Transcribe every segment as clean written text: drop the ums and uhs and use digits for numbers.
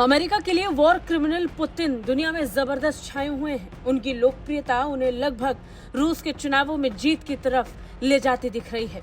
America के लिए war criminal Putin दुनिया में जबरदस्त छाए हुए हैं। उनकी लोकप्रियता उन्हें लगभग रूस के चुनावों में जीत की तरफ ले जाती दिख रही है।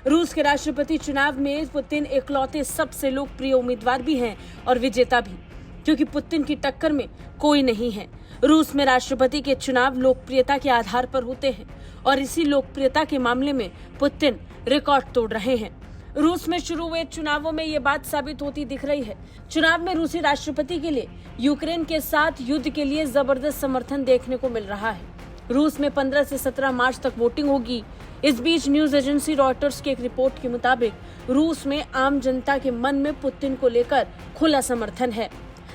रूस के राष्ट्रपति चुनाव में पुतिन इकलौते सबसे लोकप्रिय उम्मीदवार भी हैं और विजेता भी, क्योंकि पुतिन की टक्कर में कोई नहीं है। रूस में राष्ट्रपति के चुनाव लोकप्रियता के आधार पर होते हैं और इसी लोकप्रियता के मामले में पुतिन रिकॉर्ड तोड़ रहे हैं। रूस में शुरू हुए चुनावों में ये बात साबित होती दिख रही है। चुनाव में रूसी राष्ट्रपति के लिए यूक्रेन के साथ युद्ध के लिए जबरदस्त समर्थन देखने को मिल रहा है। रूस में 15 से 17 मार्च तक वोटिंग होगी। इस बीच न्यूज एजेंसी रॉयटर्स की एक रिपोर्ट के मुताबिक रूस में आम जनता के मन में पुतिन को लेकर खुला समर्थन है।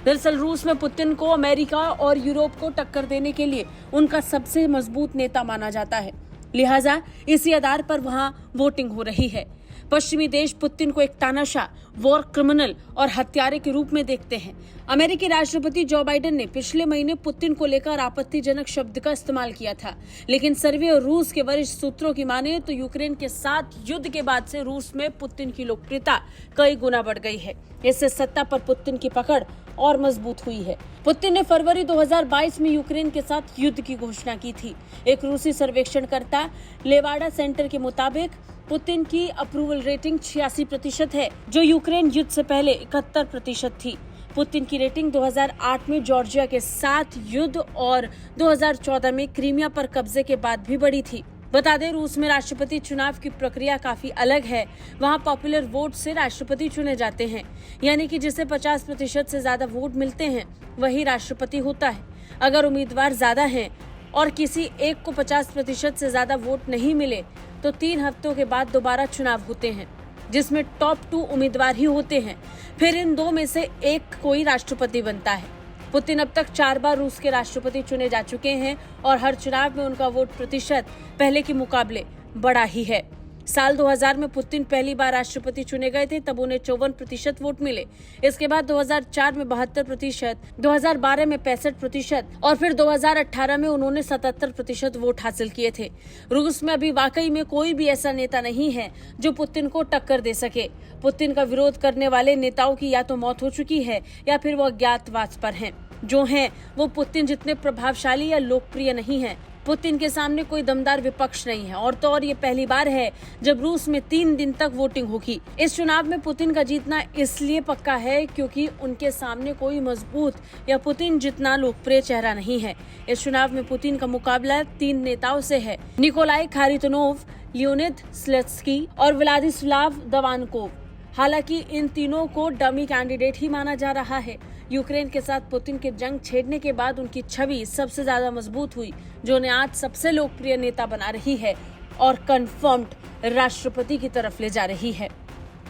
दरअसल रूस में पुतिन को अमेरिका और यूरोप को टक्कर देने के लिए उनका सबसे मजबूत नेता माना जाता है, लिहाजा इसी आधार पर वहां वोटिंग हो रही है। पश्चिमी देश पुतिन को एक तानाशाह, वॉर क्रिमिनल और हत्यारे के रूप में देखते हैं। अमेरिकी राष्ट्रपति जो बाइडेन ने पिछले महीने पुतिन को लेकर आपत्तिजनक शब्द का इस्तेमाल किया था, लेकिन सर्वे और रूस के वरिष्ठ सूत्रों की माने तो यूक्रेन के साथ युद्ध के बाद से रूस में पुतिन की लोकप्रियता कई गुना बढ़ गई है। इससे सत्ता पर पुतिन की पकड़ और मजबूत हुई है। पुतिन ने फरवरी 2022 में यूक्रेन के साथ युद्ध की घोषणा की थी। एक रूसी सर्वेक्षणकर्ता लेवाडा सेंटर के मुताबिक पुतिन की अप्रूवल रेटिंग 86% है, जो यूक्रेन युद्ध से पहले 71% थी। पुतिन की रेटिंग 2008 में जॉर्जिया के साथ युद्ध और 2014 में क्रीमिया पर कब्जे के बाद भी बढ़ी थी। बता दें, रूस में राष्ट्रपति चुनाव की प्रक्रिया काफी अलग है। वहां पॉपुलर वोट से राष्ट्रपति चुने जाते हैं, यानी कि जिसे 50% से ज्यादा वोट मिलते हैं वही राष्ट्रपति होता है। अगर उम्मीदवार ज्यादा हैं और किसी एक को 50% से ज्यादा वोट नहीं मिले तो 3 हफ्तों के बाद दोबारा चुनाव होते हैं, जिसमें टॉप 2 उम्मीदवार ही होते हैं। फिर इन 2 में से एक कोई राष्ट्रपति बनता है। पुतिन अब तक 4 बार रूस के राष्ट्रपति चुने जा चुके हैं और हर चुनाव में उनका वोट प्रतिशत पहले के मुकाबले बढ़ा ही है। साल 2000 में पुतिन पहली बार राष्ट्रपति चुने गए थे, तब उन्हें 54% वोट मिले। इसके बाद 2004 में 72%, 2012 में 65% और फिर 2018 में उन्होंने 77% वोट हासिल किए थे। रूस में अभी वाकई में कोई भी ऐसा नेता नहीं है जो पुतिन को टक्कर दे सके। पुतिन का विरोध करने वाले नेताओं की या तो मौत हो चुकी है या फिर वो अज्ञातवास पर हैं। जो हैं वो पुतिन जितने प्रभावशाली या लोकप्रिय नहीं है। पुतिन के सामने कोई दमदार विपक्ष नहीं है और तो और ये पहली बार है जब रूस में 3 दिन तक वोटिंग होगी। इस चुनाव में पुतिन का जीतना इसलिए पक्का है क्योंकि उनके सामने कोई मजबूत या पुतिन जितना लोकप्रिय चेहरा नहीं है। इस चुनाव में पुतिन का मुकाबला 3 नेताओं से है, निकोलाई खारितनोव, लियोनिद स्लेत्स्की और व्लादिस्लाव दवानकोव। हालांकि इन तीनों को डमी कैंडिडेट ही माना जा रहा है। यूक्रेन के साथ पुतिन के जंग छेड़ने के बाद उनकी छवि सबसे ज्यादा मजबूत हुई, जो उन्हें आज सबसे लोकप्रिय नेता बना रही है और कंफर्म्ड राष्ट्रपति की तरफ ले जा रही है।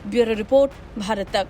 ब्यूरो रिपोर्ट, भारत तक।